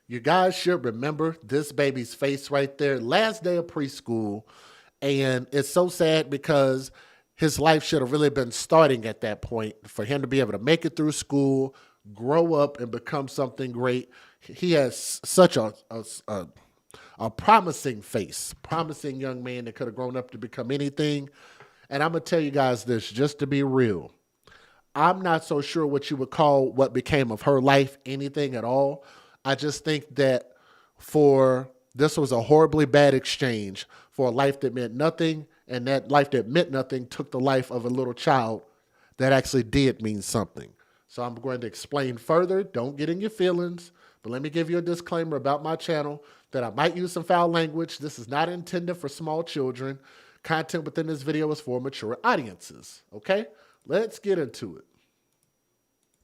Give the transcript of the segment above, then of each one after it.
You guys should remember this baby's face right there. Last day of preschool. And it's so sad because his life should have really been starting at that point for him to be able to make it through school, grow up, and become something great. He has such a promising face, promising young man that could have grown up to become anything. And I'm going to tell you guys this just to be real. I'm not so sure what you would call what became of her life anything at all. I just think that for this was a horribly bad exchange for a life that meant nothing, and that life that meant nothing took the life of a little child that actually did mean something. So I'm going to explain further. Don't get in your feelings, but let me give you a disclaimer about my channel that I might use some foul language. This is not intended for small children. Content within this video is for mature audiences. Okay? Let's get into it.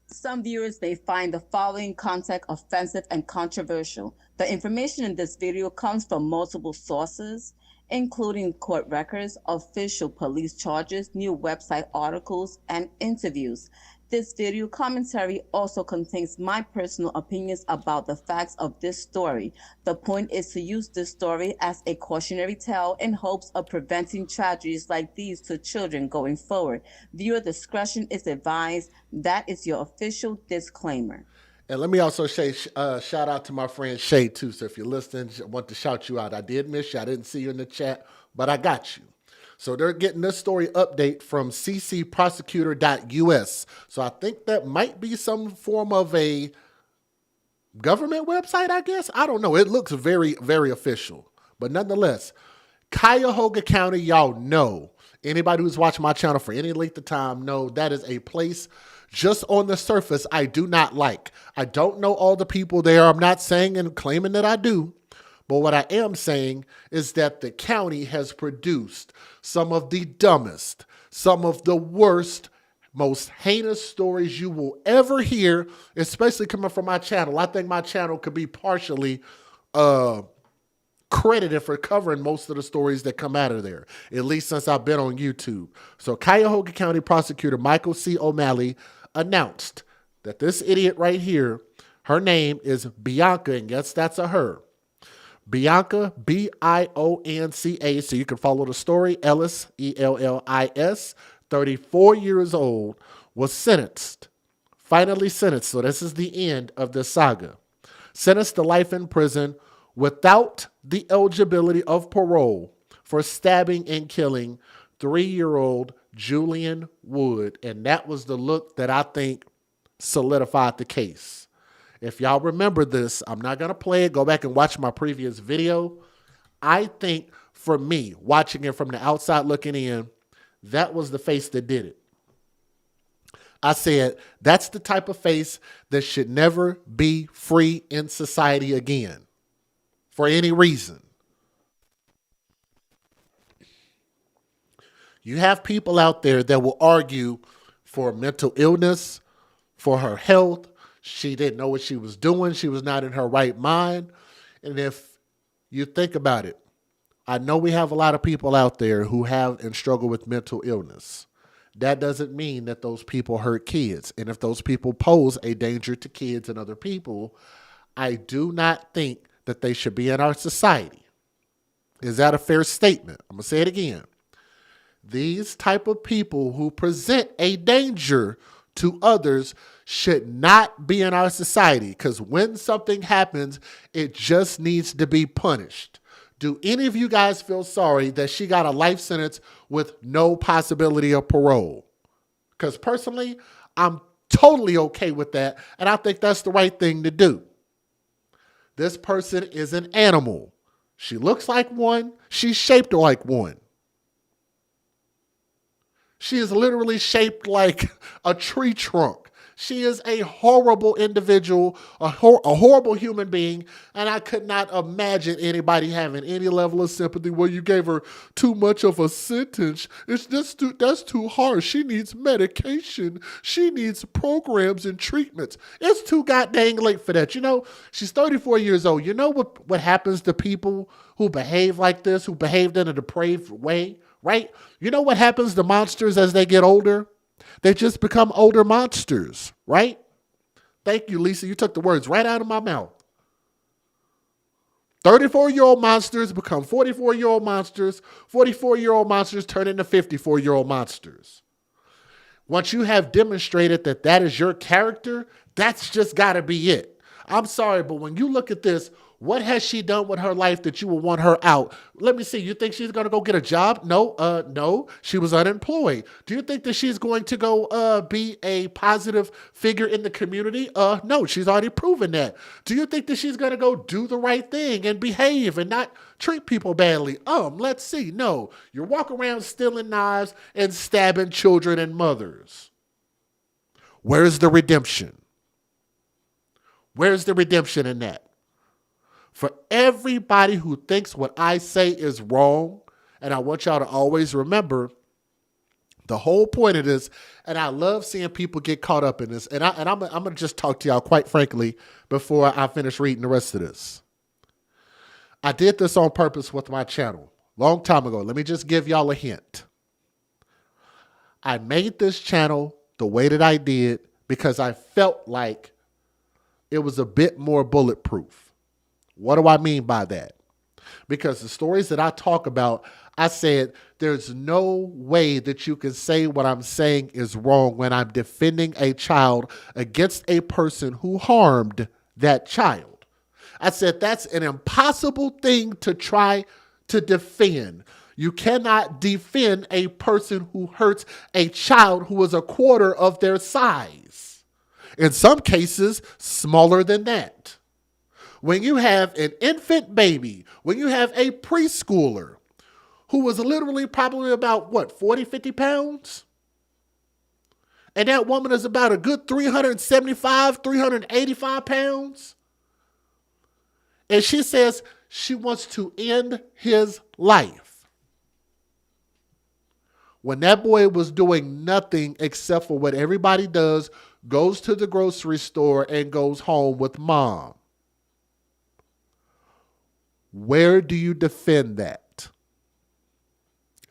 Some viewers may find the following content offensive and controversial. The information in this video comes from multiple sources, including court records, official police charges, new website articles, and interviews. This video commentary also contains my personal opinions about the facts of this story. The point is to use this story as a cautionary tale in hopes of preventing tragedies like these to children going forward. Viewer discretion is advised. That is your official disclaimer. And let me also say shout out to my friend Shay too. So if you're listening, I want to shout you out. I did miss you. I didn't see you in the chat, but I got you. So they're getting this story update from ccprosecutor.us. So I think that might be some form of a government website, I guess. I don't know. It looks very, very official. But nonetheless, Cuyahoga County, y'all know. Anybody who's watched my channel for any length of time know that is a place just on the surface I do not like. I don't know all the people there. I'm not saying and claiming that I do. But what I am saying is that the county has produced some of the dumbest, some of the worst, most heinous stories you will ever hear, especially coming from my channel. I think my channel could be partially credited for covering most of the stories that come out of there, at least since I've been on YouTube. So Cuyahoga County Prosecutor Michael C. O'Malley announced that this idiot right here, her name is Bianca, and yes, that's a her. Bianca, Bionca, so you can follow the story, Ellis, Ellis, 34 years old, was sentenced, finally sentenced, so this is the end of the saga, sentenced to life in prison without the eligibility of parole for stabbing and killing 3-year-old Julian Wood, and that was the look that I think solidified the case. If y'all remember this, I'm not going to play it. Go back and watch my previous video. I think for me, watching it from the outside looking in, that was the face that did it. I said, that's the type of face that should never be free in society again for any reason. You have people out there that will argue for mental illness, for her health. She didn't know what she was doing. She was not in her right mind. And if you think about it, I know we have a lot of people out there who have and struggle with mental illness. That doesn't mean that those people hurt kids. And if those people pose a danger to kids and other people, I do not think that they should be in our society. Is that a fair statement? I'm going to say it again. These type of people who present a danger to others should not be in our society, because when something happens, it just needs to be punished. Do any of you guys feel sorry that she got a life sentence with no possibility of parole? Because personally, I'm totally okay with that, and I think that's the right thing to do. This person is an animal. She looks like one. She's shaped like one. She is literally shaped like a tree trunk. She is a horrible individual, a horrible human being, and I could not imagine anybody having any level of sympathy. Well, you gave her too much of a sentence. That's too harsh. She needs medication. She needs programs and treatments. It's too goddamn late for that. You know, she's 34 years old. You know what happens to people who behave like this, who behaved in a depraved way, right? You know what happens to monsters as they get older? They just become older monsters, right? Thank you, Lisa. You took the words right out of my mouth. 34-year-old monsters become 44-year-old monsters. 44-year-old monsters turn into 54-year-old monsters. Once you have demonstrated that that is your character, that's just got to be it. I'm sorry, but when you look at this, what has she done with her life that you would want her out? Let me see. You think she's going to go get a job? No. She was unemployed. Do you think that she's going to go be a positive figure in the community? No, she's already proven that. Do you think that she's going to go do the right thing and behave and not treat people badly? Let's see. No, you're walking around stealing knives and stabbing children and mothers. Where's the redemption? Where's the redemption in that? For everybody who thinks what I say is wrong, and I want y'all to always remember the whole point of this, and I love seeing people get caught up in this, and I'm going to just talk to y'all quite frankly before I finish reading the rest of this. I did this on purpose with my channel long time ago. Let me just give y'all a hint. I made this channel the way that I did because I felt like it was a bit more bulletproof. What do I mean by that? Because the stories that I talk about, I said there's no way that you can say what I'm saying is wrong when I'm defending a child against a person who harmed that child. I said that's an impossible thing to try to defend. You cannot defend a person who hurts a child who is a quarter of their size. In some cases, smaller than that. When you have an infant baby, when you have a preschooler who was literally probably about, 40, 50 pounds? And that woman is about a good 375, 385 pounds? And she says she wants to end his life. When that boy was doing nothing except for what everybody does, goes to the grocery store and goes home with mom. Where do you defend that?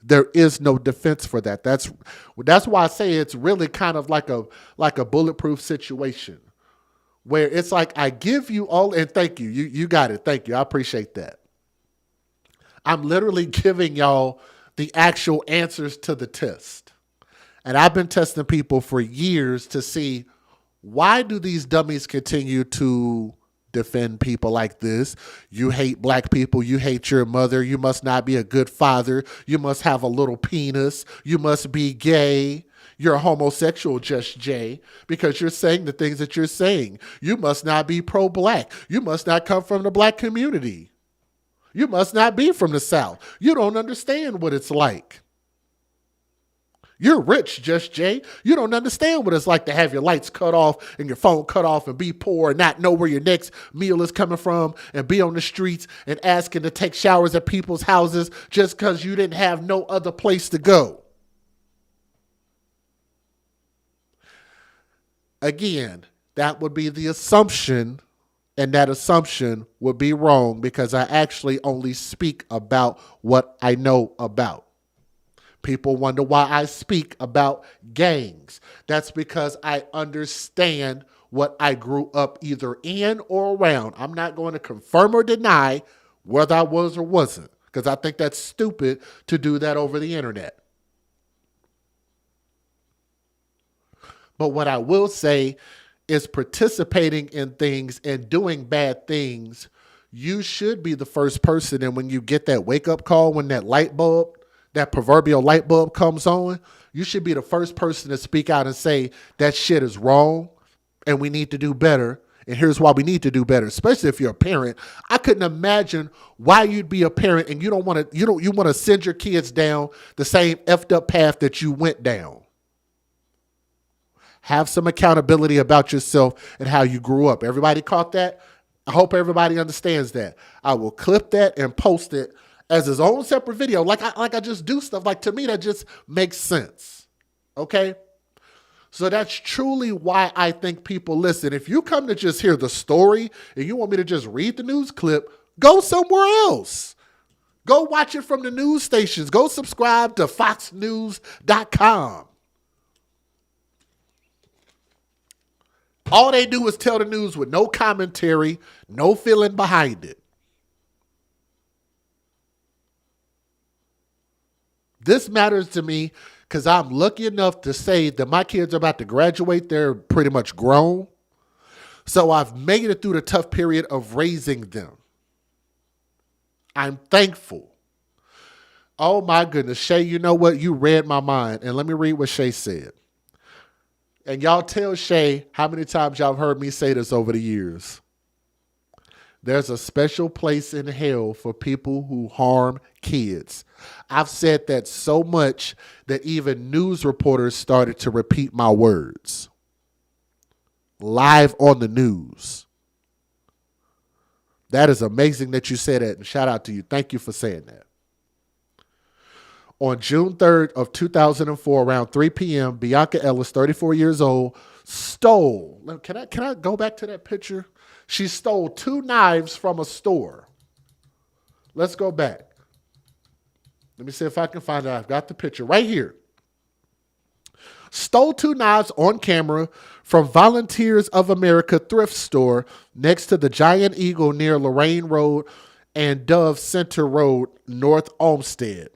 There is no defense for that. That's why I say it's really kind of like a bulletproof situation where it's like I give you all, and thank you. You got it. Thank you. I appreciate that. I'm literally giving y'all the actual answers to the test. And I've been testing people for years to see why do these dummies continue to defend people like this. You hate black people. You hate your mother. You must not be a good father. You must have a little penis. You must be gay. You're a homosexual, Just Jay, because you're saying the things that you're saying. You must not be pro-black. You must not come from the black community. You must not be from the South. You don't understand what it's like. You're rich, Just Jay. You don't understand what it's like to have your lights cut off and your phone cut off and be poor and not know where your next meal is coming from and be on the streets and asking to take showers at people's houses just because you didn't have no other place to go. Again, that would be the assumption, and that assumption would be wrong because I actually only speak about what I know about. People wonder why I speak about gangs. That's because I understand what I grew up either in or around. I'm not going to confirm or deny whether I was or wasn't, because I think that's stupid to do that over the internet. But what I will say is participating in things and doing bad things, you should be the first person. And when you get that wake-up call, when that proverbial light bulb comes on, you should be the first person to speak out and say that shit is wrong and we need to do better. And here's why we need to do better, especially if you're a parent. I couldn't imagine why you'd be a parent and you want to send your kids down the same effed up path that you went down. Have some accountability about yourself and how you grew up. Everybody caught that? I hope everybody understands that. I will clip that and post it as his own separate video. Like I just do stuff. Like, to me, that just makes sense. Okay? So that's truly why I think people listen. If you come to just hear the story and you want me to just read the news clip, go somewhere else. Go watch it from the news stations. Go subscribe to foxnews.com. All they do is tell the news with no commentary, no feeling behind it. This matters to me because I'm lucky enough to say that my kids are about to graduate. They're pretty much grown. So I've made it through the tough period of raising them. I'm thankful. Oh my goodness. Shay, you know what? You read my mind. And let me read what Shay said. And y'all tell Shay how many times y'all have heard me say this over the years. There's a special place in hell for people who harm kids. I've said that so much that even news reporters started to repeat my words. Live on the news. That is amazing that you said that, and shout out to you. Thank you for saying that. On June 3rd of 2004, around 3 p.m., Bianca Ellis, 34 years old, stole. Can I go back to that picture? She stole 2 knives from a store. Let's go back. Let me see if I can find it. I've got the picture right here. Stole 2 knives on camera from Volunteers of America thrift store next to the Giant Eagle near Lorraine Road and Dove Center Road, North Olmsted.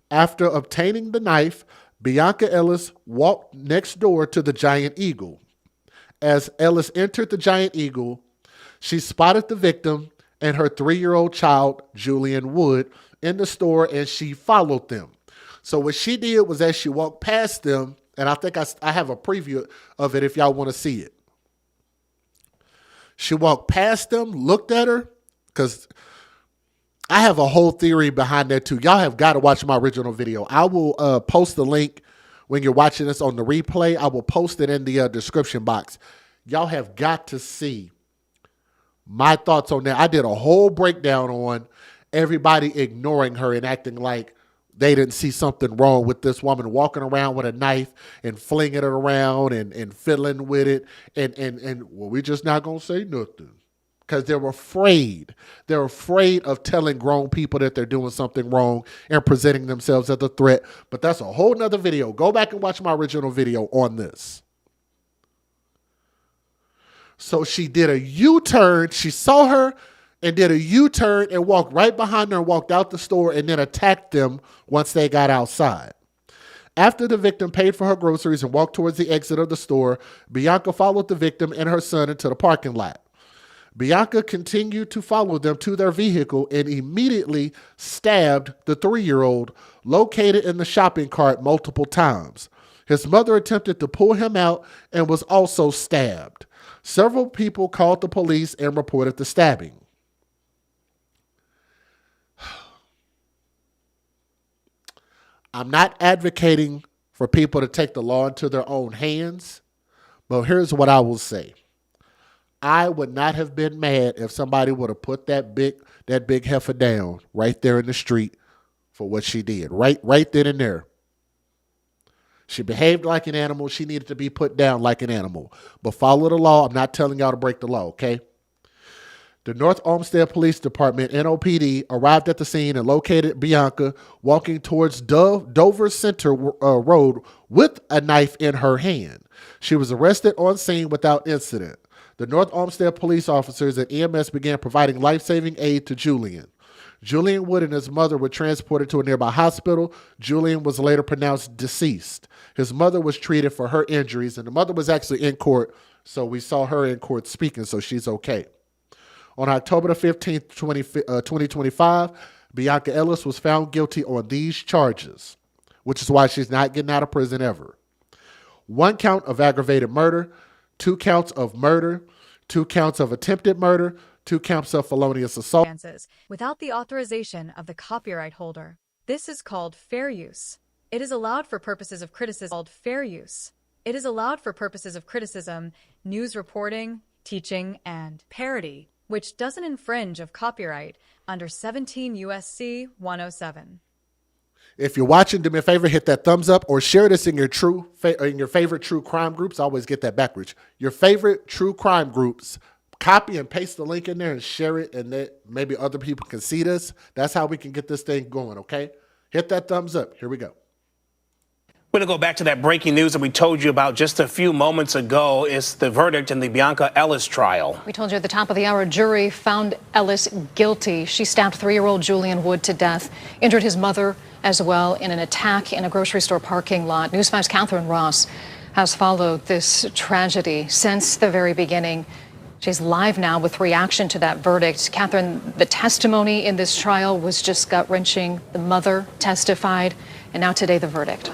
After obtaining the knife, Bianca Ellis walked next door to the Giant Eagle. As Ellis entered the Giant Eagle, she spotted the victim and her 3-year-old child, Julian Wood, in the store, and she followed them. So what she did was, as she walked past them, and I think I have a preview of it if y'all want to see it. She walked past them, looked at her, because I have a whole theory behind that too. Y'all have got to watch my original video. I will post the link when you're watching this on the replay. I will post it in the description box. Y'all have got to see my thoughts on that. I did a whole breakdown on everybody ignoring her and acting like they didn't see something wrong with this woman walking around with a knife and flinging it around and fiddling with it. And well, we're just not going to say nothing because they're afraid. They're afraid of telling grown people that they're doing something wrong and presenting themselves as a threat. But that's a whole nother video. Go back and watch my original video on this. So she did a U-turn. She saw her and did a U-turn and walked right behind her and walked out the store and then attacked them once they got outside. After the victim paid for her groceries and walked towards the exit of the store, Bianca followed the victim and her son into the parking lot. Bianca continued to follow them to their vehicle and immediately stabbed the 3-year-old located in the shopping cart multiple times. His mother attempted to pull him out and was also stabbed. Several people called the police and reported the stabbing. I'm not advocating for people to take the law into their own hands, but here's what I will say. I would not have been mad if somebody would have put that big heifer down right there in the street for what she did, right then and there. She behaved like an animal. She needed to be put down like an animal. But follow the law. I'm not telling y'all to break the law, okay? The North Olmsted Police Department, NOPD, arrived at the scene and located Bianca walking towards Dover Center Road with a knife in her hand. She was arrested on scene without incident. The North Olmsted police officers and EMS began providing life-saving aid to Julian. Julian Wood and his mother were transported to a nearby hospital. Julian was later pronounced deceased. His mother was treated for her injuries, and the mother was actually in court, so we saw her in court speaking, so she's okay. On October the 15th, 2025, Bianca Ellis was found guilty on these charges, which is why she's not getting out of prison ever. 1 count of aggravated murder, 2 counts of murder, 2 counts of attempted murder, 2 counts of felonious assault. Without the authorization of the copyright holder. This is called fair use. It is allowed for purposes of criticism. Called fair use. It is allowed for purposes of criticism, news reporting, teaching, and parody, which doesn't infringe of copyright under 17 USC 107. If you're watching, do me a favor, hit that thumbs up or share this in your favorite true crime groups. I always get that backwards. Your favorite true crime groups. Copy and paste the link in there and share it, and that maybe other people can see this. That's how we can get this thing going, okay? Hit that thumbs up. Here we go. We're going to go back to that breaking news that we told you about just a few moments ago. It's the verdict in the Bianca Ellis trial. We told you at the top of the hour, jury found Ellis guilty. She stabbed 3-year-old Julian Wood to death, injured his mother as well in an attack in a grocery store parking lot. News 5's Catherine Ross has followed this tragedy since the very beginning. She's live now with reaction to that verdict. Catherine, the testimony in this trial was just gut-wrenching. The mother testified, and now today the verdict.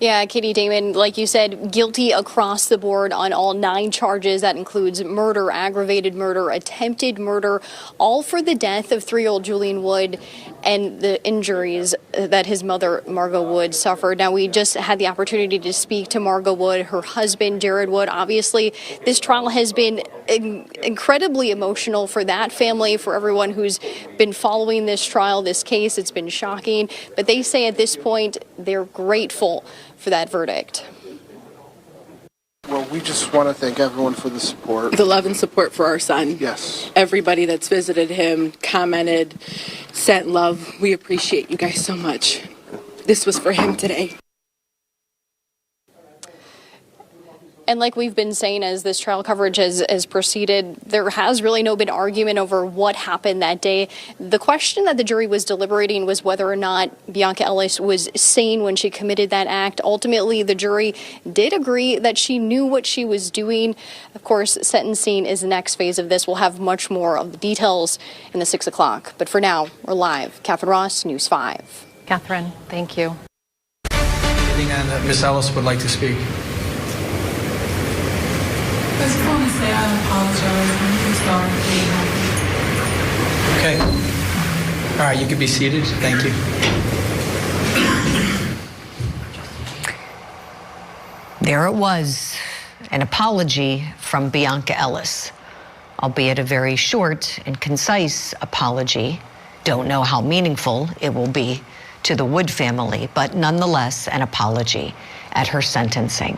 Yeah, Katie, Damon, like you said, guilty across the board on all 9 charges. That includes murder, aggravated murder, attempted murder, all for the death of 3-year-old Julian Wood and the injuries that his mother, Margot Wood, suffered. Now, we just had the opportunity to speak to Margot Wood, her husband, Jared Wood. Obviously, this trial has been incredibly emotional for that family, for everyone who's been following this trial, this case. It's been shocking. But they say at this point they're grateful for that verdict. Well, we just want to thank everyone for the support. The love and support for our son. Yes. Everybody that's visited him, commented, sent love. We appreciate you guys so much. This was for him today. And like we've been saying as this trial coverage has proceeded, there has really no been argument over what happened that day. The question that the jury was deliberating was whether or not Bianca Ellis was sane when she committed that act. Ultimately, the jury did agree that she knew what she was doing. Of course, sentencing is the next phase of this. We'll have much more of the details in the 6 o'clock. But for now, we're live. Catherine Ross, News 5. Catherine, thank you. And Ms. Ellis would like to speak. I just want to say I apologize. I'm sorry. Okay. All right, you can be seated. Thank you. There it was, an apology from Bianca Ellis, albeit a very short and concise apology. Don't know how meaningful it will be to the Wood family, but nonetheless an apology at her sentencing.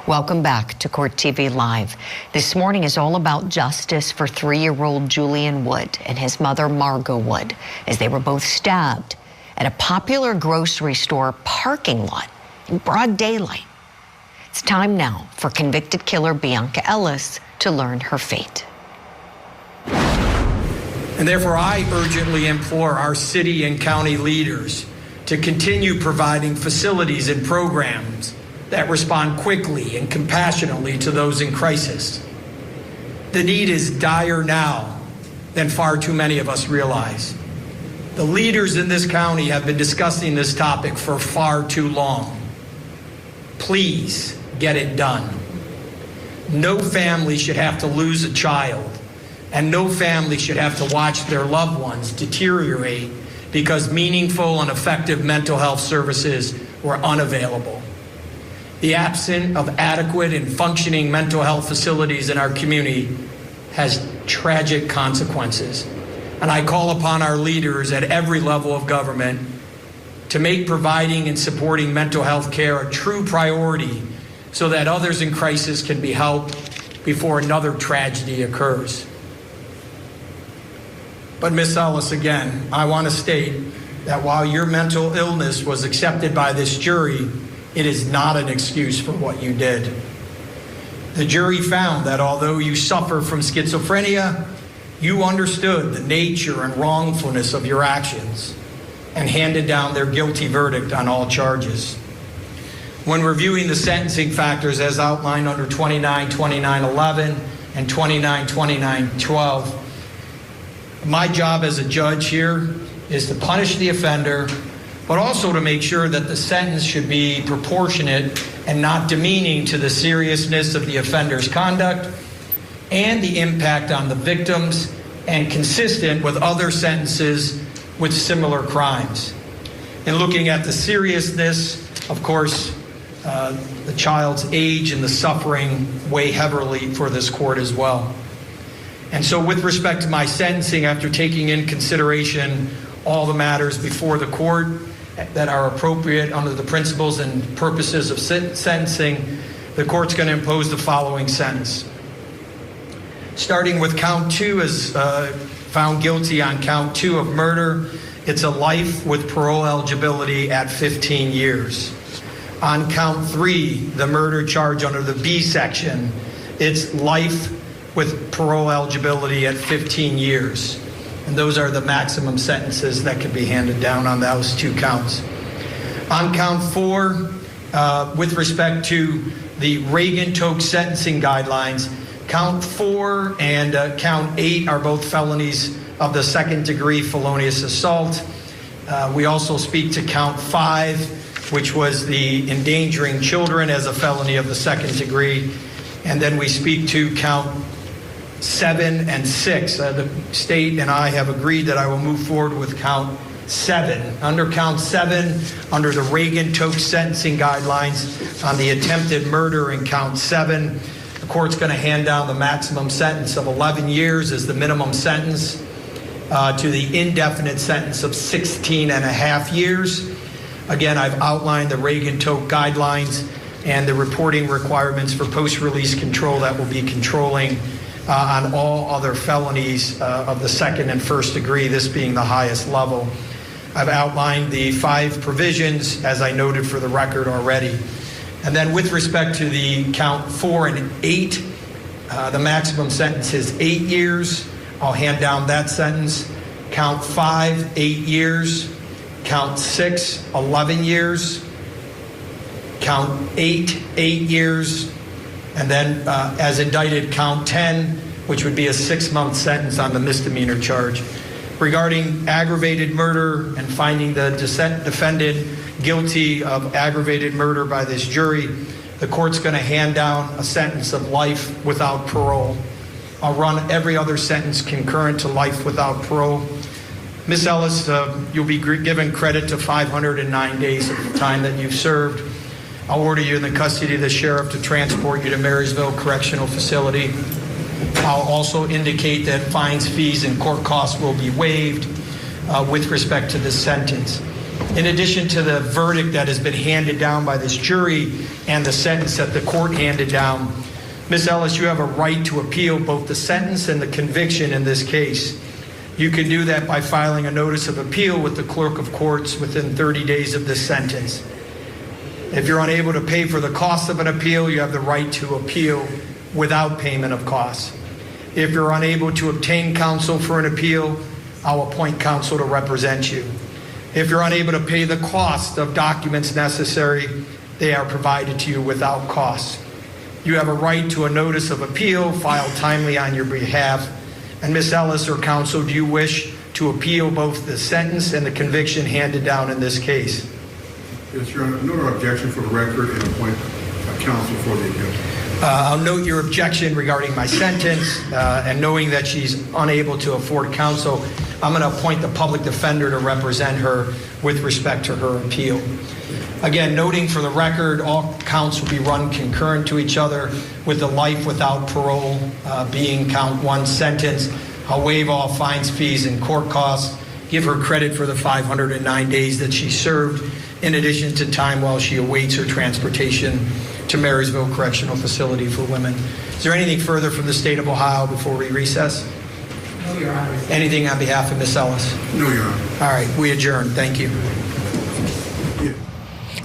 Welcome back to Court TV Live. This morning is all about justice for 3-year-old Julian Wood and his mother, Margot Wood, as they were both stabbed at a popular grocery store parking lot in broad daylight. It's time now for convicted killer Bianca Ellis to learn her fate. And therefore, I urgently implore our city and county leaders to continue providing facilities and programs that respond quickly and compassionately to those in crisis. The need is dire now than far too many of us realize. The leaders in this county have been discussing this topic for far too long. Please get it done. No family should have to lose a child, and no family should have to watch their loved ones deteriorate because meaningful and effective mental health services were unavailable. The absence of adequate and functioning mental health facilities in our community has tragic consequences. And I call upon our leaders at every level of government to make providing and supporting mental health care a true priority so that others in crisis can be helped before another tragedy occurs. But Ms. Ellis, again, I want to state that while your mental illness was accepted by this jury, it is not an excuse for what you did. The jury found that although you suffer from schizophrenia, you understood the nature and wrongfulness of your actions and handed down their guilty verdict on all charges. When reviewing the sentencing factors as outlined under 29-29-11 and 29-29-12, my job as a judge here is to punish the offender, but also to make sure that the sentence should be proportionate and not demeaning to the seriousness of the offender's conduct and the impact on the victims and consistent with other sentences with similar crimes. In looking at the seriousness, of course, the child's age and the suffering weigh heavily for this court as well. And so with respect to my sentencing, after taking in consideration all the matters before the court that are appropriate under the principles and purposes of sentencing, the court's going to impose the following sentence. Starting with count 2, as found guilty on count 2 of murder it's a life with parole eligibility at 15 years. On count 3, the murder charge under the B section, it's life with parole eligibility at 15 years. And those are the maximum sentences that can be handed down on those 2 counts. On count 4, with respect to the Reagan-Toke sentencing guidelines, count 4 and count 8 are both felonies of the 2nd-degree felonious assault. We also speak to count 5, which was the endangering children as a felony of the 2nd degree. And then we speak to count 7 and 6. The state and I have agreed that I will move forward with count 7. Under count 7, under the Reagan-Toke sentencing guidelines on the attempted murder in count 7, the court's going to hand down the maximum sentence of 11 years as the minimum sentence to the indefinite sentence of 16 and a half years. Again, I've outlined the Reagan-Toke guidelines and the reporting requirements for post-release control that will be controlling on all other felonies of the 2nd and 1st degree, this being the highest level. I've outlined the 5 provisions, as I noted for the record already. And then with respect to the count 4 and 8, the maximum sentence is 8 years. I'll hand down that sentence. Count 5, 8 years. Count 6, 11 years. Count 8, 8 years. And then as indicted, count 10, which would be a 6-month sentence on the misdemeanor charge. Regarding aggravated murder and finding the defendant guilty of aggravated murder by this jury, the court's going to hand down a sentence of life without parole. I'll run every other sentence concurrent to life without parole. Ms. Ellis, you'll be given credit to 509 days of the time that you've served. I'll order you in the custody of the sheriff to transport you to Marysville Correctional Facility. I'll also indicate that fines, fees, and court costs will be waived with respect to this sentence. In addition to the verdict that has been handed down by this jury and the sentence that the court handed down, Ms. Ellis, you have a right to appeal both the sentence and the conviction in this case. You can do that by filing a notice of appeal with the clerk of courts within 30 days of this sentence. If you're unable to pay for the cost of an appeal, you have the right to appeal without payment of costs. If you're unable to obtain counsel for an appeal, I'll appoint counsel to represent you. If you're unable to pay the cost of documents necessary, they are provided to you without cost. You have a right to a notice of appeal filed timely on your behalf. And Ms. Ellis or counsel, do you wish to appeal both the sentence and the conviction handed down in this case? Yes, Your Honor. Note our objection for the record and appoint counsel for the appeal. I'll note your objection regarding my sentence, and knowing that she's unable to afford counsel, I'm going to appoint the public defender to represent her with respect to her appeal. Again, noting for the record, all counts will be run concurrent to each other, with the life without parole being count 1 sentence. I'll waive all fines, fees, and court costs, give her credit for the 509 days that she served, in addition to time while she awaits her transportation to Marysville Correctional Facility for Women. Is there anything further from the state of Ohio before we recess? No, Your Honor. Anything on behalf of Ms. Ellis? No, Your Honor. All right, we adjourn. Thank you.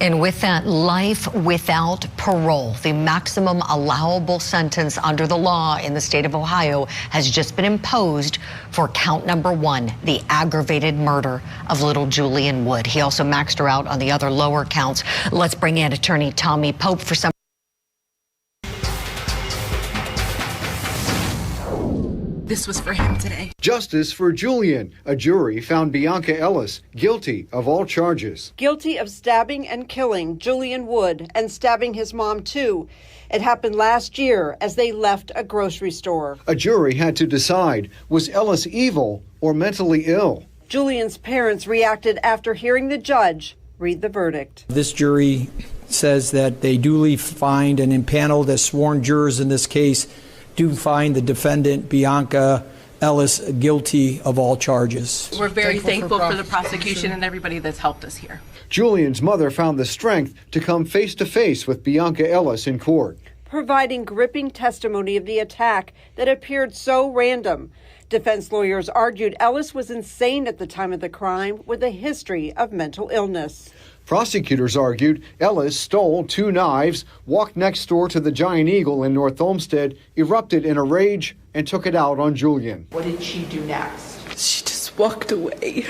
And with that, life without parole, the maximum allowable sentence under the law in the state of Ohio has just been imposed for count number 1, the aggravated murder of little Julian Wood. He also maxed her out on the other lower counts. Let's bring in attorney Tommy Pope for some. This was for him today. Justice for Julian. A jury found Bianca Ellis guilty of all charges. Guilty of stabbing and killing Julian Wood and stabbing his mom, too. It happened last year as they left a grocery store. A jury had to decide, was Ellis evil or mentally ill? Julian's parents reacted after hearing the judge read the verdict. This jury says that they duly find and impaneled as sworn jurors in this case do find the defendant, Bianca Ellis, guilty of all charges. We're very thankful for the prosecution and everybody that's helped us here. Julian's mother found the strength to come face to face with Bianca Ellis in court. providing gripping testimony of the attack that appeared so random. Defense lawyers argued Ellis was insane at the time of the crime with a history of mental illness. Prosecutors argued Ellis stole 2 knives, walked next door to the Giant Eagle in North Olmsted, erupted in a rage, and took it out on Julian. What did she do next? She just walked away.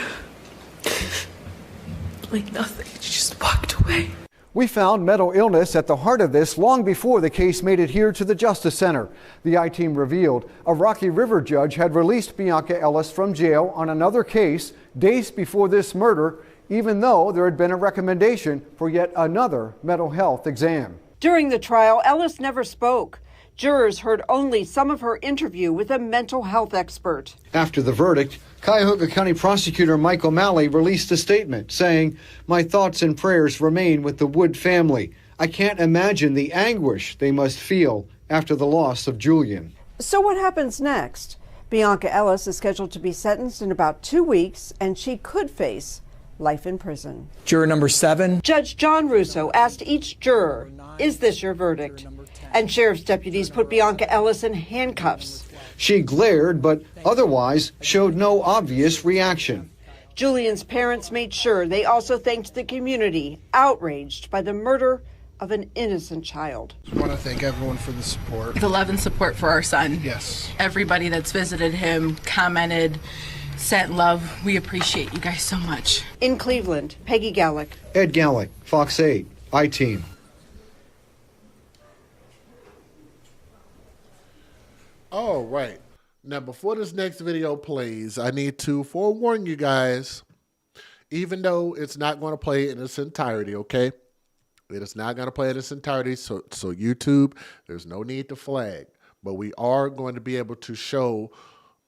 Like nothing. She just walked away. We found mental illness at the heart of this long before the case made it here to the Justice Center. The I-Team revealed a Rocky River judge had released Bianca Ellis from jail on another case days before this murder, even though there had been a recommendation for yet another mental health exam. During the trial, Ellis never spoke. Jurors heard only some of her interview with a mental health expert. After the verdict, Cuyahoga County Prosecutor Mike O'Malley released a statement saying, "My thoughts and prayers remain with the Wood family. I can't imagine the anguish they must feel after the loss of Julian." So what happens next? Bianca Ellis is scheduled to be sentenced in about 2 weeks, and she could face life in prison. Juror number 7. Judge John Russo asked each juror, "Is this your verdict?" And sheriff's deputies put Bianca Ellis in handcuffs. She glared, but otherwise showed no obvious reaction. Julian's parents made sure they also thanked the community, outraged by the murder of an innocent child. I want to thank everyone for the support. The love and support for our son. Yes. Everybody that's visited him, commented, sent love. We appreciate you guys so much. In Cleveland, Peggy Gallick. Ed Gallick, Fox 8, I-Team. All right. Now, before this next video plays, I need to forewarn you guys, even though it's not going to play in its entirety, okay? It is not going to play in its entirety, so YouTube, there's no need to flag. But we are going to be able to show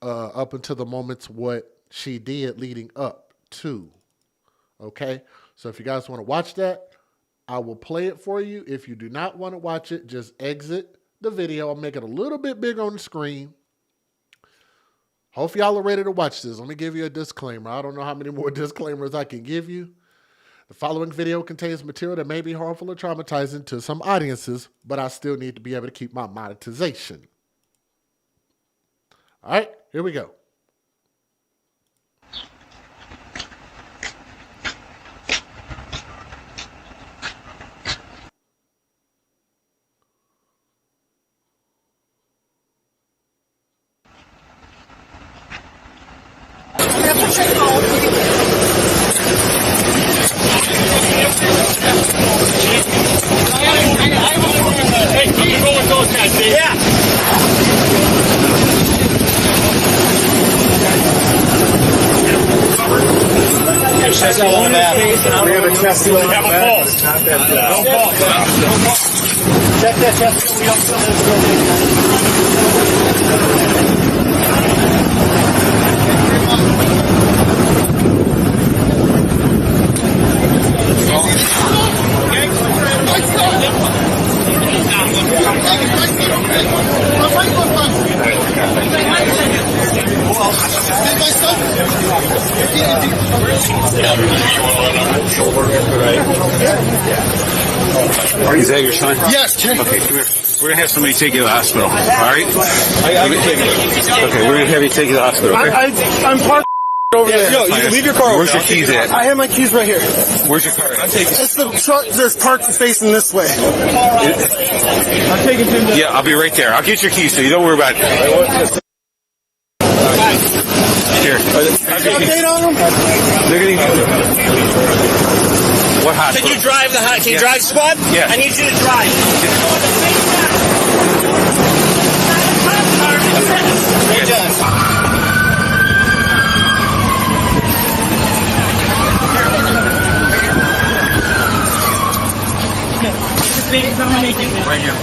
up until the moments what she did leading up to, okay? So if you guys want to watch that, I will play it for you. If you do not want to watch it, just exit the video. I'll make it a little bit bigger on the screen. Hope y'all are ready to watch this. Let me give you a disclaimer. I don't know how many more disclaimers I can give you. The following video contains material that may be harmful or traumatizing to some audiences, but I still need to be able to keep my monetization. All right, here we go. We have a chest. We have a pulse. Don't fall. Check that chest. Is that your son? Yes. Okay, come here. We're going to have somebody take you to the hospital, all right? Okay, we're going to have you take you to the hospital. Okay? I'm parked over there. No, you can leave your car over. Where's your keys at? I have my keys right here. Where's your car at? It's the truck that's parked facing this way. I'm taking him to... Yeah, I'll be right there. I'll get your keys, so you don't worry about it. Here. Update on them? What hospital? Can you drive Can you drive, squad? Yeah. I need you to drive. Great job. Right here.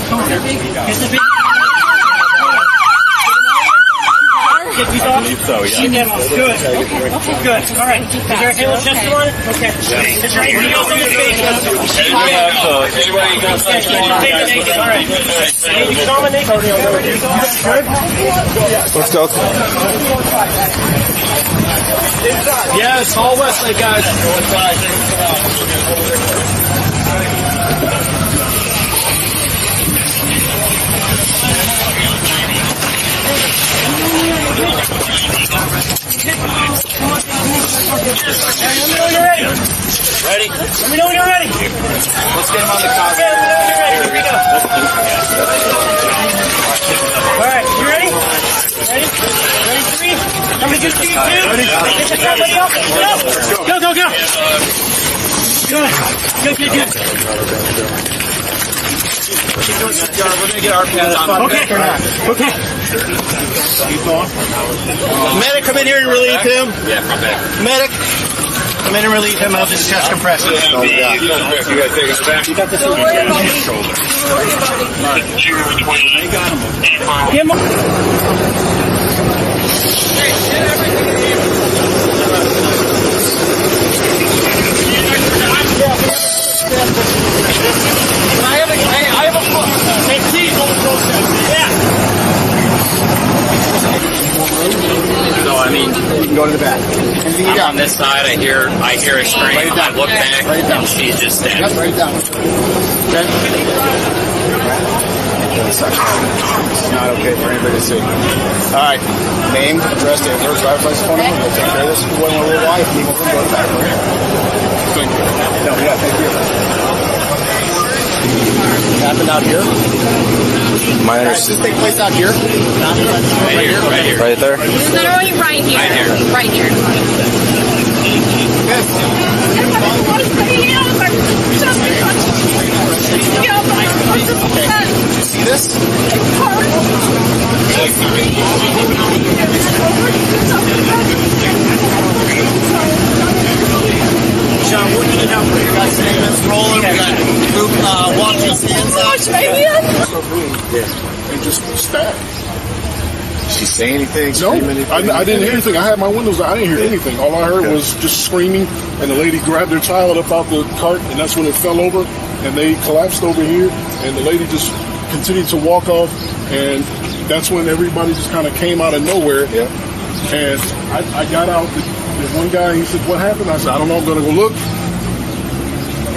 I believe so, yeah. Good. Good. All right. Is there a halo chest on it? Okay. Is there anything else on the face? All right. Let's go. Yes, all Westlake guys. Ready? Let me know when you're ready. Let's get him on the car. Here we go. All right, you ready? Ready? Ready, three? I'm gonna do speed two. Ready? Go, go, go. Good. We're gonna get our pants on. Okay. Medic, come in here and relieve him. Yeah, come back. Medic, come in and relieve him. I'll just chest compress him. Oh, yeah. You gotta take it back. You got the shoulder. They got him. Get him. I have a So I mean, you can go to the back. I'm on this side. I hear a scream. I look back, and she's just dead. Yep, write it down. Okay. It's not okay for anybody to see. All right. Name, address, date of birth, driver's license, phone number. We'll take care of this. One more little while. If you need more, go to the back. Thank you. No, yeah, thank you. Happened out here? My Does this take place out here? Right here. Right there? Literally right here. Right here. See this? John, what do you need help with? You guys' statements rolling. We got group watching hands out. Yeah. And just stab. Did she say anything? No, I didn't hear anything. I had my windows out. I didn't hear anything. All I heard was just screaming, and the lady grabbed their child up out the cart, and that's when it fell over, and they collapsed over here, and the lady just continued to walk off, and that's when everybody just kind of came out of nowhere. Yeah. And I got out. There's one guy, he said, what happened? I said, I don't know, I'm going to go look.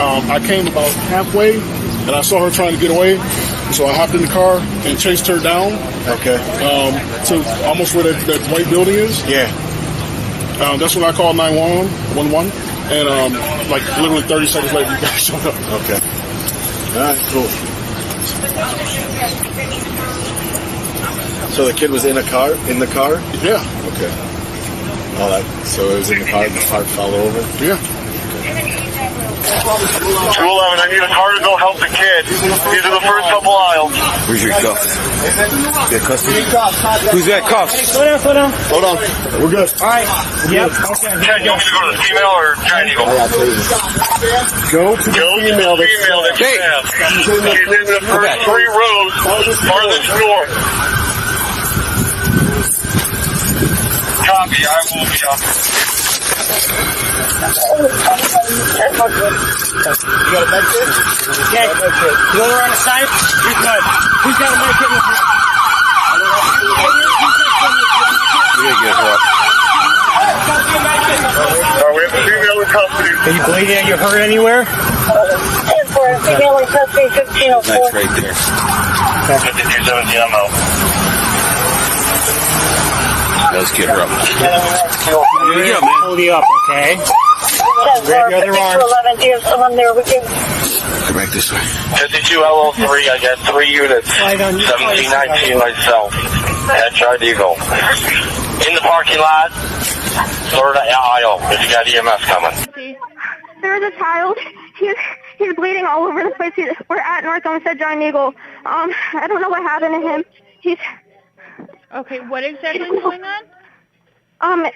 I came about halfway, and I saw her trying to get away. So I hopped in the car and chased her down. Okay. To almost where that white building is. Yeah. That's when I called 911. And like literally 30 seconds later, you guys showed up. Okay. All right, cool. So the kid was in the car? Yeah. Okay. All right. So it was in the car, the car fell over? Yeah. 211, I need a car to go help the kid. These are the first couple aisles. Where's your cuffs? Your custody? Who's that cuffs? Slow down. Hold on. We're good. All right. Yep. Chad, you want me to go to the female or Giant Eagle? Go to the female that you have. She's in the first 3 rows, farthest north. Copy, I will be up. You got a med kit? Okay. You over on the side? You're good. Who's got a med kit with you? We have a female in custody. Are you bleeding? Are you hurt anywhere? For a female in custody, 1504. That's right there. 5217, I'm out. Let's get her up. Here you go, man. Hold you up, okay? Grab your other arm. 11, do you have someone there with you? Come back this way. 52 LO3, I got 3 units. 1719 myself. At Giant Eagle. In the parking lot, third aisle, if you got EMS coming. There's a child. He's bleeding all over the place. We're at North Olmsted Giant Eagle. I don't know what happened to him. Okay, what exactly is going on?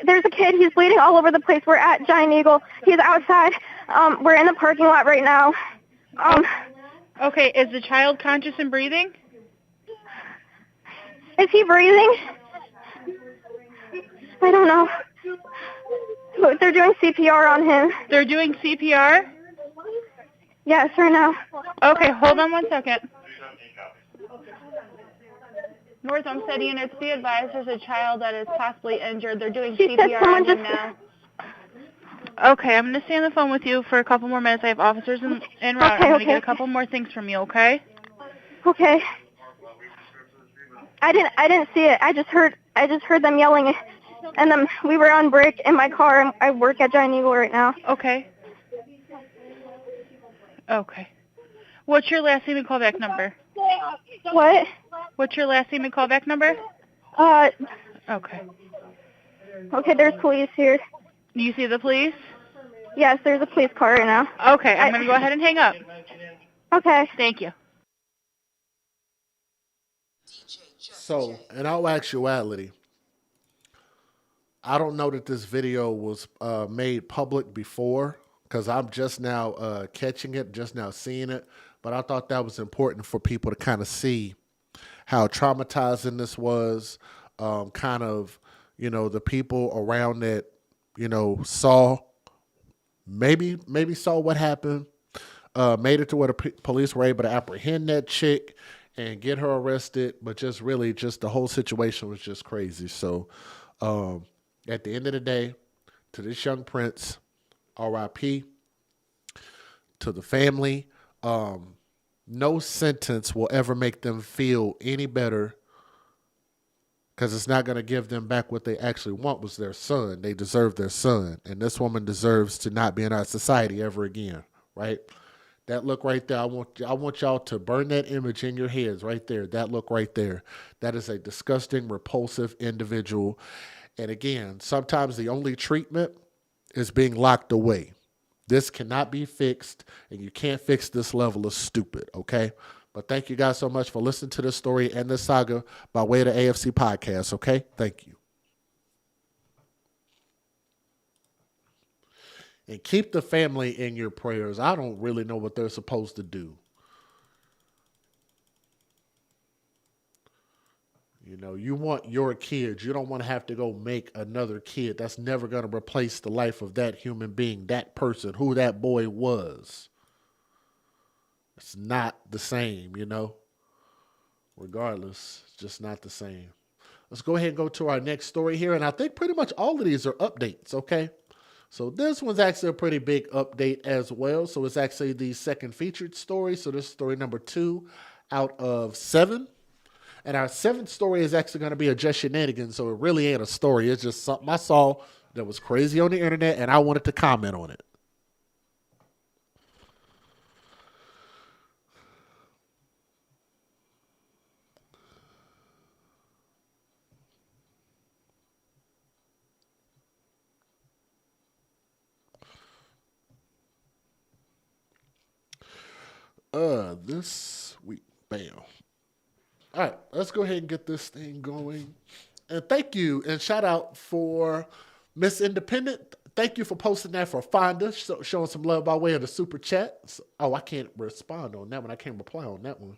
There's a kid. He's bleeding all over the place. We're at Giant Eagle. He's outside. We're in the parking lot right now. Okay, is the child conscious and breathing? Is he breathing? I don't know. They're doing CPR on him. They're doing CPR? Yes, right now. Okay, hold on 1 second. North Olmsted units, be advised there's a child that is possibly injured. They're doing CPR on him now. Okay, I'm going to stay on the phone with you for a couple more minutes. I have officers en route. I'm going to get a couple more things from you, okay? Okay. I didn't see it. I just heard them yelling, and then we were on break in my car. And I work at Giant Eagle right now. Okay. Okay. What's your last name and callback number? What? What's your last name and callback number? Okay. Okay, there's police here. You see the police? Yes, there's a police car right now. Okay, I'm going to go ahead and hang up. Okay. Thank you. So, in all actuality, I don't know that this video was made public before, because I'm just now catching it, just now seeing it. But I thought that was important for people to kind of see how traumatizing this was, kind of, you know, the people around that, you know, saw, maybe saw what happened, made it to where the police were able to apprehend that chick and get her arrested, but just really just the whole situation was just crazy. So at the end of the day, to this young prince, R.I.P., to the family, no sentence will ever make them feel any better, because it's not going to give them back what they actually want, was their son. They deserve their son. And this woman deserves to not be in our society ever again, right? That look right there, I want y'all to burn that image in your heads right there. That look right there. That is a disgusting, repulsive individual. And again, sometimes the only treatment is being locked away. This cannot be fixed, and you can't fix this level of stupid, okay? But thank you guys so much for listening to this story and this saga by way of the AFC podcast, okay? Thank you. And keep the family in your prayers. I don't really know what they're supposed to do. You know, you want your kids. You don't want to have to go make another kid. That's never going to replace the life of that human being, that person, who that boy was. It's not the same, you know. Regardless, it's just not the same. Let's go ahead and go to our next story here. And I think pretty much all of these are updates, okay? So this one's actually a pretty big update as well. So it's actually the second featured story. So this is story number 2 out of 7. And our 7th story is actually going to be a just shenanigans. So it really ain't a story. It's just something I saw that was crazy on the internet, and I wanted to comment on it. This week, bam. All right, let's go ahead and get this thing going. And thank you and shout out for Miss Independent. Thank you for posting that for Fonda, showing some love by way of the super chat. Oh, I can't respond on that one. I can't reply on that one.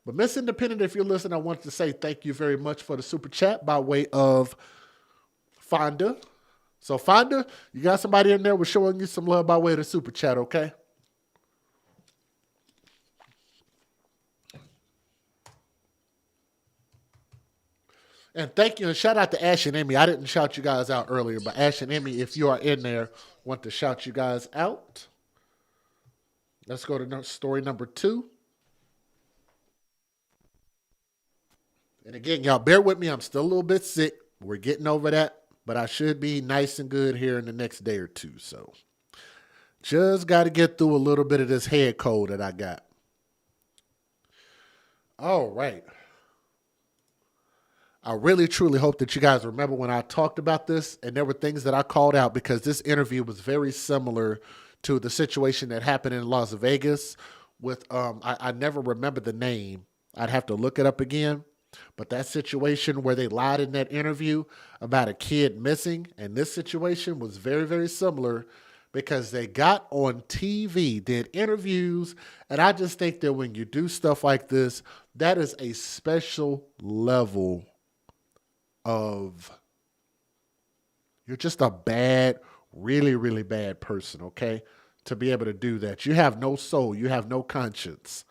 But Miss Independent, if you're listening, I want to say thank you very much for the super chat by way of Fonda. So Fonda, you got somebody in there with showing you some love by way of the super chat, okay? And thank you, and shout out to Ash and Emmy. I didn't shout you guys out earlier, but Ash and Emmy, if you are in there, want to shout you guys out. Let's go to story number 2. And again, y'all bear with me. I'm still a little bit sick. We're getting over that, but I should be nice and good here in the next day or two. So just got to get through a little bit of this head cold that I got. All right. I really, truly hope that you guys remember when I talked about this, and there were things that I called out because this interview was very similar to the situation that happened in Las Vegas with, I never remember the name. I'd have to look it up again. But that situation where they lied in that interview about a kid missing, and this situation was very, very similar because they got on TV, did interviews, and I just think that when you do stuff like this, that is a special level of, you're just a bad, really, really bad person, okay? To be able to do that. You have no soul. You have no conscience.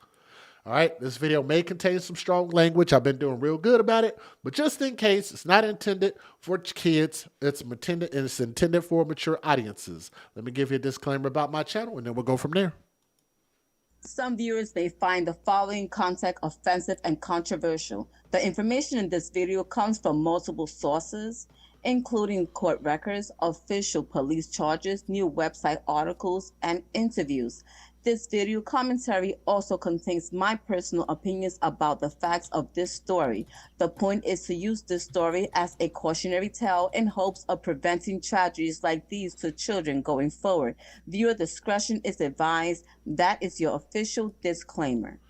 All right, this video may contain some strong language. I've been doing real good about it, but just in case, it's not intended for kids. It's intended for mature audiences. Let me give you a disclaimer about my channel, and then we'll go from there. Some viewers may find the following content offensive and controversial. The information in this video comes from multiple sources, including court records, official police charges, new website articles, and interviews. This video commentary also contains my personal opinions about the facts of this story. The point is to use this story as a cautionary tale in hopes of preventing tragedies like these to children going forward. Viewer discretion is advised. That is your official disclaimer.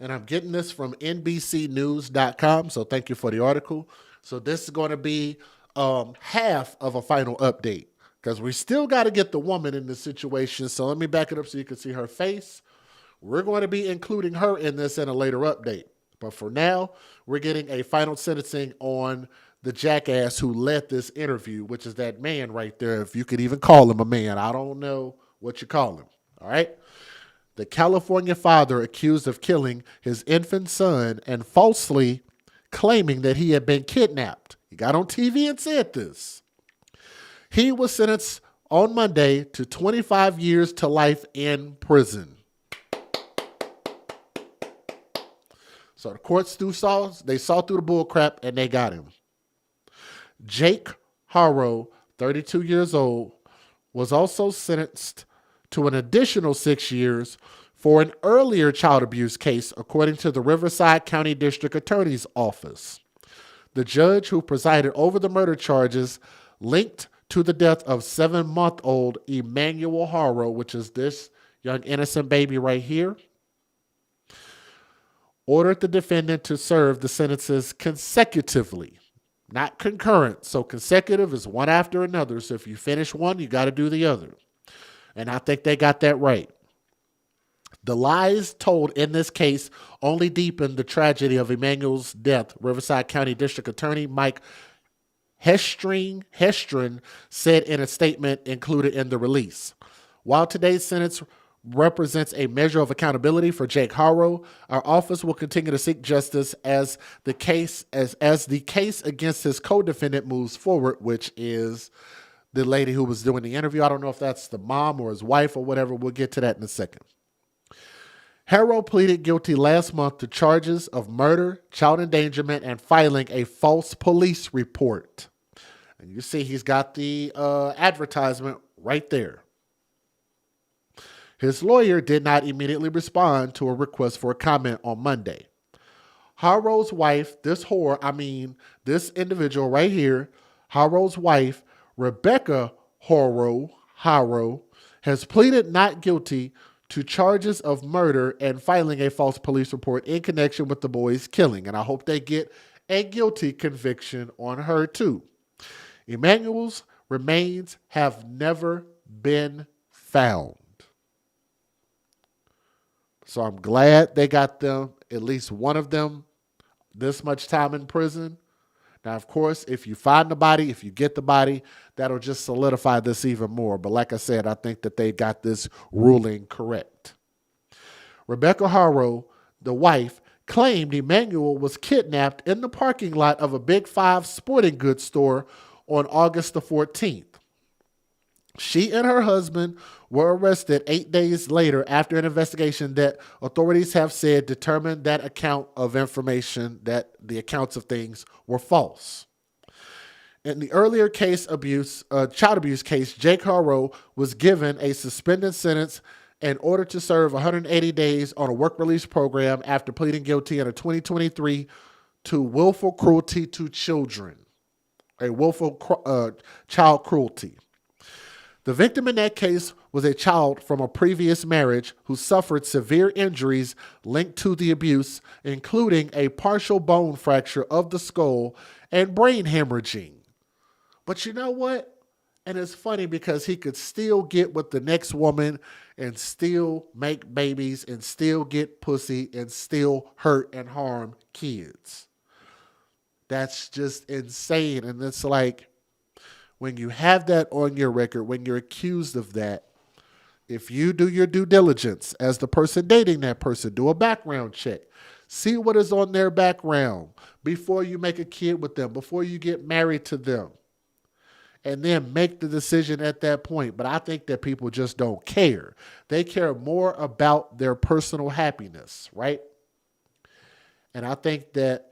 And I'm getting this from NBCnews.com, so thank you for the article. So this is going to be half of a final update, because we still got to get the woman in this situation. So let me back it up so you can see her face. We're going to be including her in this in a later update. But for now, we're getting a final sentencing on the jackass who led this interview, which is that man right there. If you could even call him a man, I don't know what you call him. All right. The California father accused of killing his infant son and falsely claiming that he had been kidnapped. He got on TV and said this. He was sentenced on Monday to 25 years to life in prison. So the courts saw through the bull crap and they got him. Jake Harrow, 32 years old, was also sentenced to an additional 6 years for an earlier child abuse case, according to the Riverside County District Attorney's Office. The judge who presided over the murder charges linked to the death of 7-month-old Emmanuel Harrow, which is this young innocent baby right here, ordered the defendant to serve the sentences consecutively, not concurrent. So consecutive is one after another. So if you finish one, you got to do the other. And I think they got that right. The lies told in this case only deepened the tragedy of Emmanuel's death, Riverside County District Attorney Mike Hestrin said in a statement included in the release. While today's sentence represents a measure of accountability for Jake Harrow, our office will continue to seek justice as the case against his co-defendant moves forward, which is the lady who was doing the interview. I don't know if that's the mom or his wife or whatever. We'll get to that in a second. Harrow pleaded guilty last month to charges of murder, child endangerment, and filing a false police report. And you see he's got the advertisement right there. His lawyer did not immediately respond to a request for a comment on Monday. Harrow's wife, this individual right here, Harrow's wife, Rebecca Harrow, has pleaded not guilty to charges of murder and filing a false police report in connection with the boy's killing. And I hope they get a guilty conviction on her too. Emmanuel's remains have never been found. So I'm glad they got them, at least one of them, this much time in prison. Now, of course, if you find the body, if you get the body, that'll just solidify this even more. But like I said, I think that they got this ruling correct. Rebecca Harrow, the wife, claimed Emmanuel was kidnapped in the parking lot of a Big Five sporting goods store on August the 14th. She and her husband were arrested 8 days later after an investigation that authorities have said determined that account of information, that the accounts of things were false. In the earlier child abuse case, Jake Harrow was given a suspended sentence in order to serve 180 days on a work release program after pleading guilty in 2023 to willful cruelty to children, a willful child cruelty. The victim in that case was a child from a previous marriage who suffered severe injuries linked to the abuse, including a partial bone fracture of the skull and brain hemorrhaging. But you know what? And it's funny because he could still get with the next woman and still make babies and still get pussy and still hurt and harm kids. That's just insane. And it's like, when you have that on your record, when you're accused of that, if you do your due diligence as the person dating that person, do a background check. See what is on their background before you make a kid with them, before you get married to them. and then make the decision at that point. But I think that people just don't care. They care more about their personal happiness, right? And I think that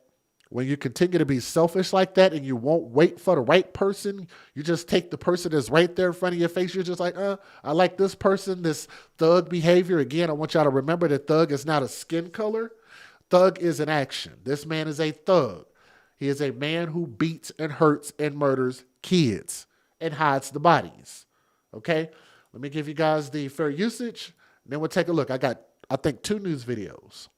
when you continue to be selfish like that and you won't wait for the right person, you just take the person that's right there in front of your face. You're just like, I like this person, this thug behavior. Again, I want y'all to remember that thug is not a skin color. Thug is an action. This man is a thug. He is a man who beats and hurts and murders kids and hides the bodies. Okay? Let me give you guys the fair usage, and then we'll take a look. I got, I think, 2 news videos.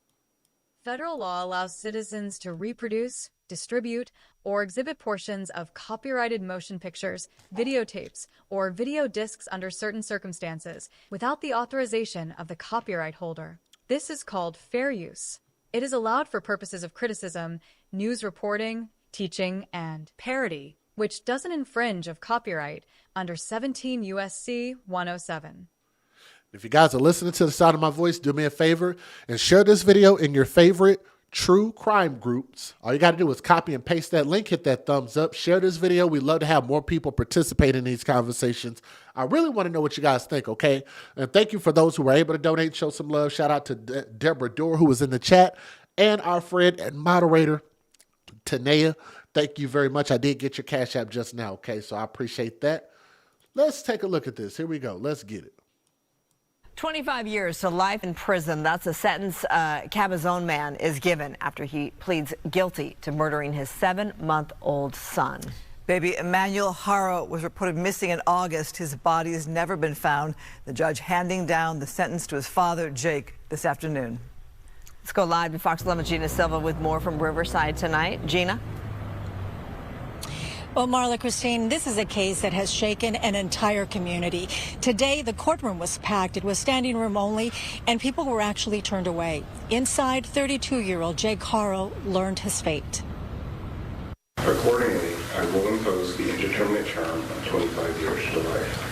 Federal law allows citizens to reproduce, distribute, or exhibit portions of copyrighted motion pictures, videotapes, or video discs under certain circumstances without the authorization of the copyright holder. This is called fair use. It is allowed for purposes of criticism, news reporting, teaching, and parody, which doesn't infringe of copyright under 17 U.S.C. 107. If you guys are listening to the sound of my voice, do me a favor and share this video in your favorite true crime groups. All you got to do is copy and paste that link, hit that thumbs up, share this video. We'd love to have more people participate in these conversations. I really want to know what you guys think, okay? And thank you for those who were able to donate, show some love. Shout out to Deborah Dorr, who was in the chat, and our friend and moderator, Tanea. Thank you very much. I did get your Cash App just now, okay? So I appreciate that. Let's take a look at this. Here we go. Let's get it. 25 years to life in prison. That's a sentence Cabazon man is given after he pleads guilty to murdering his 7-month-old son. Baby Emmanuel Haro was reported missing in August. His body has never been found. The judge handing down the sentence to his father, Jake, this afternoon. Let's go live to Fox 11's Gina Silva with more from Riverside tonight. Gina? Well, Marla, Christine, this is a case that has shaken an entire community. Today, the courtroom was packed. It was standing room only, and people were actually turned away. Inside, 32-year-old Jake Haro learned his fate. Accordingly, I will impose the indeterminate term of 25 years to life.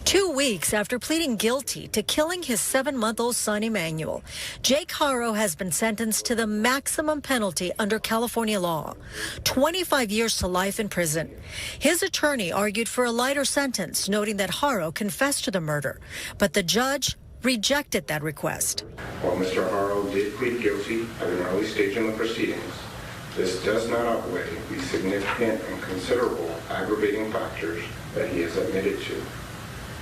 2 weeks after pleading guilty to killing his 7-month-old son, Emmanuel, Jake Haro has been sentenced to the maximum penalty under California law, 25 years to life in prison. His attorney argued for a lighter sentence, noting that Haro confessed to the murder, but the judge rejected that request. While Mr. Haro did plead guilty at an early stage in the proceedings, this does not outweigh the significant and considerable aggravating factors that he has admitted to.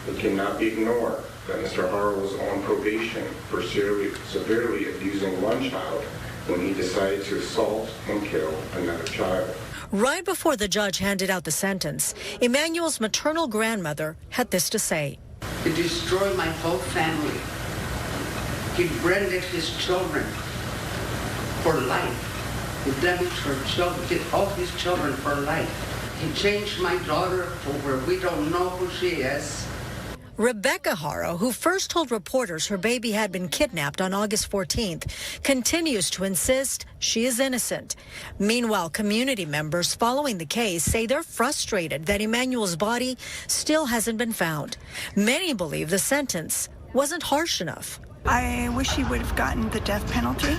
It cannot be ignored that Mr. Haro was on probation for severely abusing one child when he decided to assault and kill another child. Right before the judge handed out the sentence, Emmanuel's maternal grandmother had this to say. He destroyed my whole family. He branded his children for life. He damaged her children, all his children for life. He changed my daughter for where we don't know who she is. Rebecca Haro, who first told reporters her baby had been kidnapped on August 14th, continues to insist she is innocent. Meanwhile, community members following the case say they're frustrated that Emmanuel's body still hasn't been found. Many believe the sentence wasn't harsh enough. I wish he would have gotten the death penalty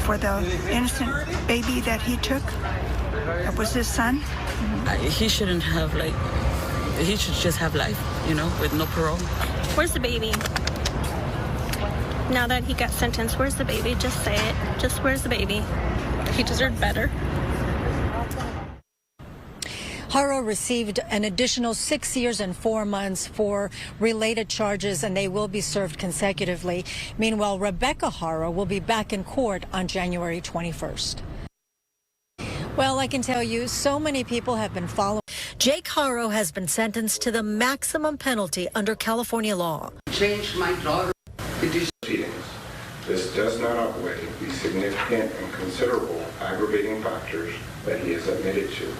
for the innocent baby that he took. That was his son. He shouldn't have, he should just have life, with no parole. Where's the baby? Now that he got sentenced, where's the baby? Just say it. Just where's the baby? He deserved better. Haro received an additional 6 years and 4 months for related charges, and they will be served consecutively. Meanwhile, Rebecca Haro will be back in court on January 21st. Well, I can tell you, so many people have been following. Jake Haro has been sentenced to the maximum penalty under California law. Changed my daughter. Proceedings. This does not outweigh the significant and considerable aggravating factors that he has admitted to.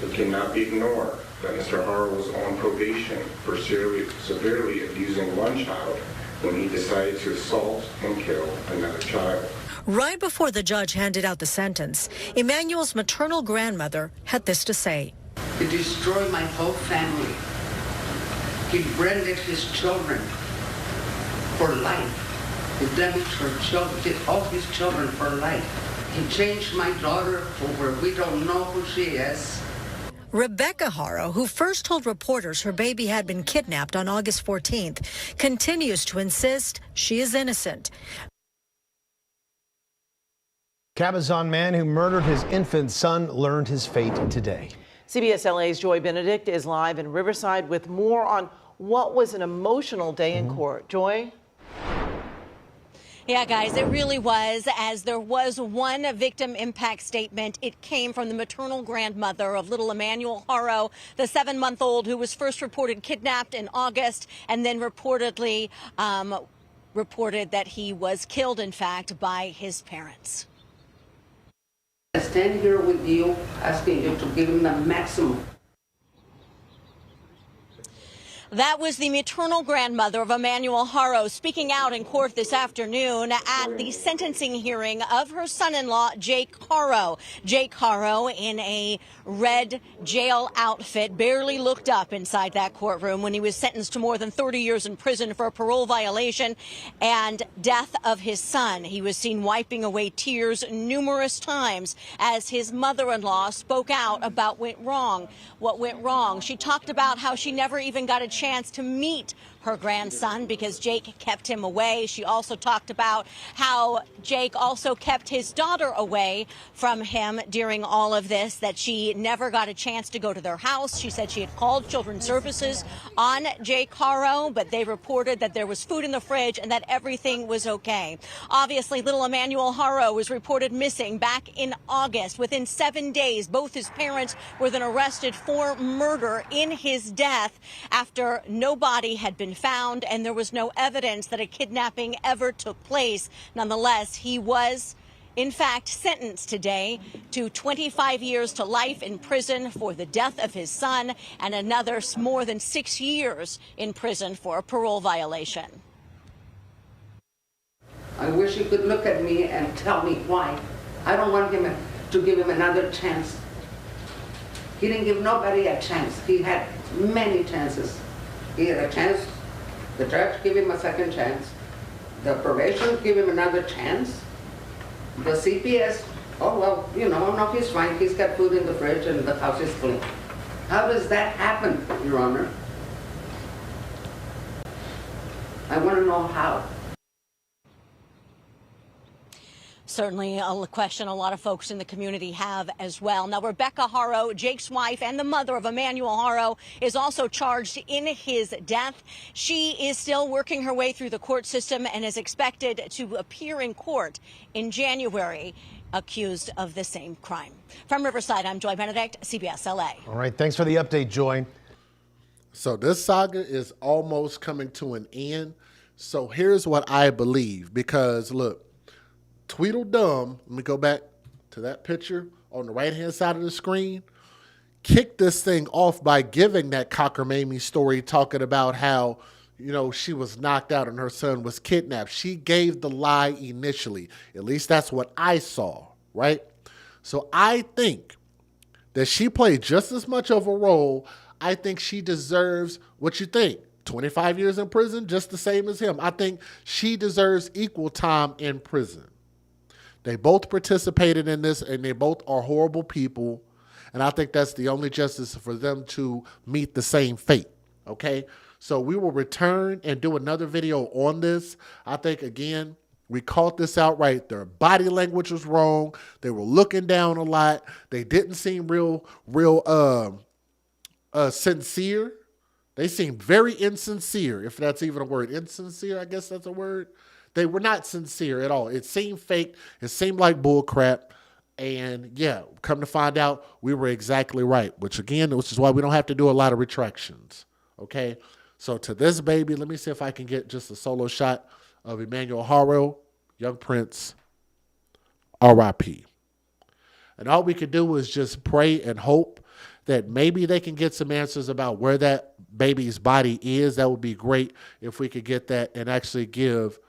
It cannot be ignored that Mr. Haro was on probation for severely abusing one child when he decided to assault and kill another child. Right before the judge handed out the sentence, Emmanuel's maternal grandmother had this to say. He destroyed my whole family. He branded his children for life. He damaged her children, all his children for life. He changed my daughter for where we don't know who she is. Rebecca Haro, who first told reporters her baby had been kidnapped on August 14th, continues to insist she is innocent. Cabazon man who murdered his infant son learned his fate today. CBS LA's Joy Benedict is live in Riverside with more on what was an emotional day in court. Joy? Yeah, guys, it really was, as there was one victim impact statement. It came from the maternal grandmother of little Emmanuel Haro, the 7-month-old who was first reported kidnapped in August and then reportedly reported that he was killed, in fact, by his parents. I stand here with you, asking you to give him the maximum. That was the maternal grandmother of Emmanuel Haro speaking out in court this afternoon at the sentencing hearing of her son-in-law, Jake Haro. Jake Haro, in a red jail outfit, barely looked up inside that courtroom when he was sentenced to more than 30 years in prison for a parole violation and death of his son. He was seen wiping away tears numerous times as his mother-in-law spoke out about what went wrong. She talked about how she never even got a chance to meet her grandson because Jake kept him away. She also talked about how Jake also kept his daughter away from him during all of this, that she never got a chance to go to their house. She said she had called Children's Services on Jake Haro, but they reported that there was food in the fridge and that everything was okay. Obviously, little Emmanuel Haro was reported missing back in August. Within 7 days, both his parents were then arrested for murder in his death after no body had been found and there was no evidence that a kidnapping ever took place. Nonetheless, he was in fact sentenced today to 25 years to life in prison for the death of his son and another more than 6 years in prison for a parole violation. I wish he could look at me and tell me why. I don't want him to give him another chance. He didn't give nobody a chance. He had many chances. He had a chance. The judge gave him a second chance. The probation gave him another chance. The CPS, oh, well, no, he's fine. He's got food in the fridge and the house is clean. How does that happen, Your Honor? I want to know how. Certainly a question a lot of folks in the community have as well. Now, Rebecca Haro, Jake's wife and the mother of Emmanuel Haro, is also charged in his death. She is still working her way through the court system and is expected to appear in court in January, accused of the same crime. From Riverside, I'm Joy Benedict, CBS LA. All right, thanks for the update, Joy. So this saga is almost coming to an end. So here's what I believe, because look, Tweedledum, let me go back to that picture on the right-hand side of the screen, kicked this thing off by giving that cockamamie story talking about how, she was knocked out and her son was kidnapped. She gave the lie initially. At least that's what I saw, right? So I think that she played just as much of a role. I think she deserves what you think. 25 years in prison, just the same as him. I think she deserves equal time in prison. They both participated in this, and they both are horrible people. And I think that's the only justice for them to meet the same fate, okay? So we will return and do another video on this. I think, again, we caught this out right. Their body language was wrong. They were looking down a lot. They didn't seem real sincere. They seemed very insincere, if that's even a word. Insincere, I guess that's a word. They were not sincere at all. It seemed fake. It seemed like bull crap. And yeah, come to find out, we were exactly right, which is why we don't have to do a lot of retractions. Okay. So to this baby, let me see if I can get just a solo shot of Emmanuel Haro, young prince, R.I.P. And all we could do is just pray and hope that maybe they can get some answers about where that baby's body is. That would be great if we could get that and actually give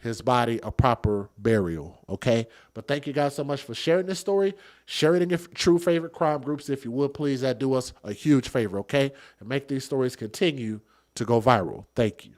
his body a proper burial, okay? But thank you guys so much for sharing this story. Share it in your true favorite crime groups if you would, please. That'd do us a huge favor, okay? And make these stories continue to go viral. Thank you.